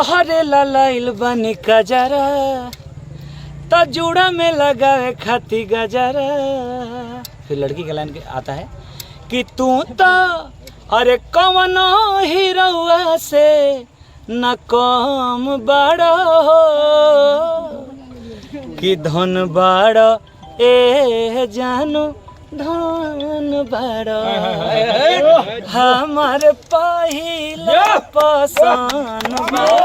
हरे लाइल बनी कजरा तो जुड़ा में लगावे खाती गजरा। फिर लड़की का लाइन आता है कि तू तो अरे कवनो हीरोआ से न कम बड़ो कि धन बड़ो ए जानू धन बड़ो हमार पहिला पसंद बड़ो।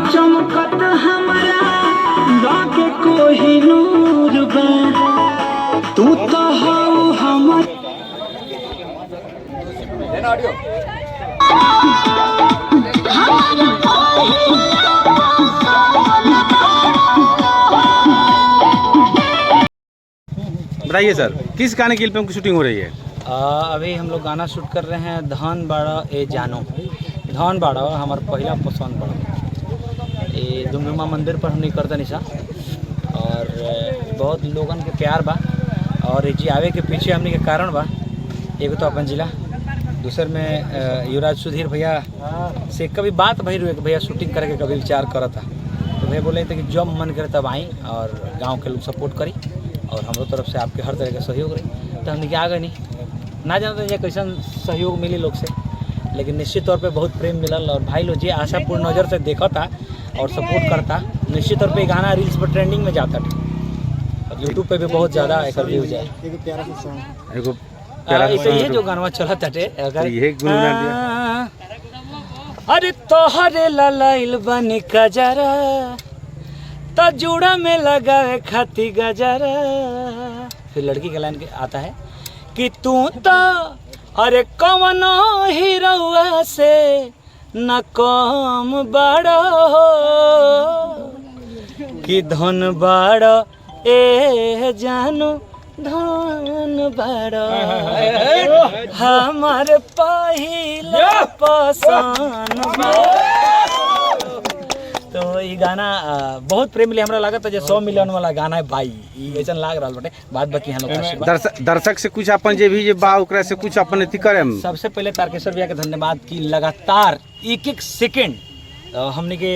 चमकत हमारा लागे कोई नूर बा तू तो हो हमर बताइए सर, किस गाने की फिल्म की शूटिंग हो रही है? अभी हम लोग गाना शूट कर रहे हैं धन बाड़ा ए जानो। धन बाड़ा हमार पहला पसंद बड़ा ये दुमदुमा मंदिर पर हमने करता निशा और बहुत लोगन के प्यार बा और जी आवे के पीछे हमने के कारण बा। एगो तो अपन जिला, दूसर में युवराज सुधीर भैया से कभी बात भई रुए भैया शूटिंग करे के कभी विचार करता तो भैया बोले थे कि जब मन करे तब आई और गांव के लोग सपोर्ट करी और हमारे तरफ से आपके हर तरह का सहयोग रही। तो हमने क्या आगे नहीं ना जानते हैं कैसा सहयोग मिली लोग से, लेकिन निश्चित तौर पे बहुत प्रेम मिलल और भाई लोग जी आशापूर्ण नज़र से देखा था और सपोर्ट करता। निश्चित तौर पे गाना रील्स पर ट्रेंडिंग में जाता था और यूट्यूब पे भी बहुत ज़्यादा एक व्यूज है। ये जो गाना चला था अरे तोहरे लाइल बनी कजरा तो जुड़ा में लगावे खाती गजरा। फिर लड़की का लाइन आता है कि तू तो अरे कवनो हीरोआ से न कम बड़ो कि धन बड़ो ए जानू धन बड़ो हमार पहिला पसंद बड़ो। तो ये गाना बहुत प्रेम मिले हमरा लागत है 100 मिलियन वाला गाना है भाई, ऐसा लाग रहा बटे। बात बाकी हम लोग दर्शक से कुछ अपन जे भी बा ओकरा से कुछ अपन अथी करे। सबसे पहले तारकेश्वर भैया के धन्यवाद कि लगातार एक सेकंड हमने के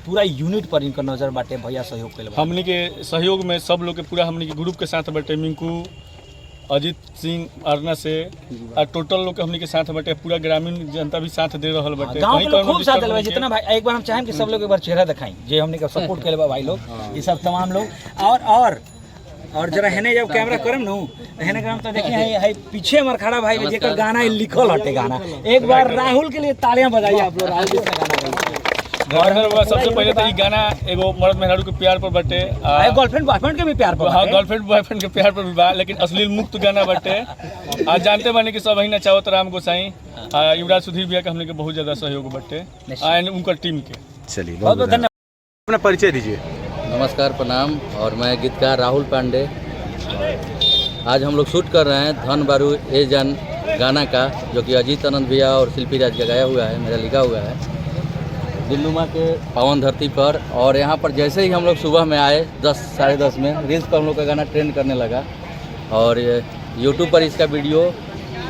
पूरा यूनिट पर इनका नजर बाटे भैया सहयोग के। हमने के सहयोग में सब लोग के पूरा हमने के ग्रुप के साथ बाटे, मिंकू अजीत सिंह अरना से और टोटल लोग हमने के साथ बाटे, पूरा ग्रामीण जनता भी साथ दे रहा बाटे। गांव के लोग खूब साथ दिलवाई जितना भाई। एक बार हम चाहें कि सब लोग एक बार चेहरा दिखाएं जे हमने का सपोर्ट करे भाई लोग ये सब तमाम लोग। और जरा हेने जब कैमरा करम नु हेने काम तो देखिए है पीछे हमार खड़ा भाई जेकर गाना लिखल हटे गाना। एक बार राहुल के लिए तालियां बजाइए आप लोग। राहुल जी का गाना सबसे पहले तो ये गाना एगो मर्द मेहरारू के प्यार पर बटे, गर्लफ्रेंड बॉयफ्रेंड के भी प्यार पर। हाँ, गर्लफ्रेंड बॉयफ्रेंड के प्यार पर भी बा, लेकिन अश्लील मुक्त गाना बटे। आज जानते बानी कि सब ही नचावत राम गोसाई युवराज सुधीर भैया का हमने के बहुत ज्यादा सहयोग बटे एंड उनका टीम के। चलिए बहुत बहुत धन्यवाद। अपना परिचय दीजिए। नमस्कार, प्रणाम। और मैं गीतकार राहुल पांडे। आज हम लोग शूट कर रहे हैं धन बारू ए जान गाना का, जो कि अजीत आनंद भैया और शिल्पी राज का गाया हुआ है, मेरा लिखा हुआ है दिल्लुमा के पावन धरती पर। और यहाँ पर जैसे ही हम लोग सुबह में आए 10 साढ़े 10 में रील्स पर हम लोग का गाना ट्रेंड करने लगा और यूट्यूब पर इसका वीडियो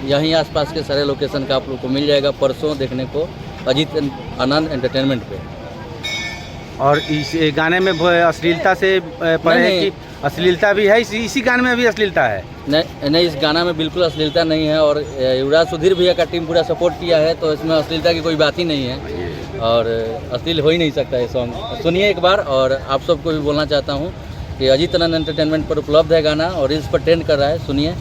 यहीं आसपास के सारे लोकेशन का आप लोग को मिल जाएगा परसों देखने को अजीत आनंद एंटरटेनमेंट पे। और इस गाने में अश्लीलता से परे है नहीं। कि अश्लीलता भी है, इसी गाने में भी अश्लीलता है? नहीं, इस गाना में बिल्कुल अश्लीलता नहीं है और युवराज सुधीर भैया का टीम पूरा सपोर्ट किया है, तो इसमें अश्लीलता की कोई बात ही नहीं है और अश्लील हो ही नहीं सकता ये सॉन्ग। सुनिए एक बार। और आप सबको भी बोलना चाहता हूँ कि अजीत आनंद एंटरटेनमेंट पर उपलब्ध है गाना और इस पर ट्रेंड कर रहा है, सुनिए।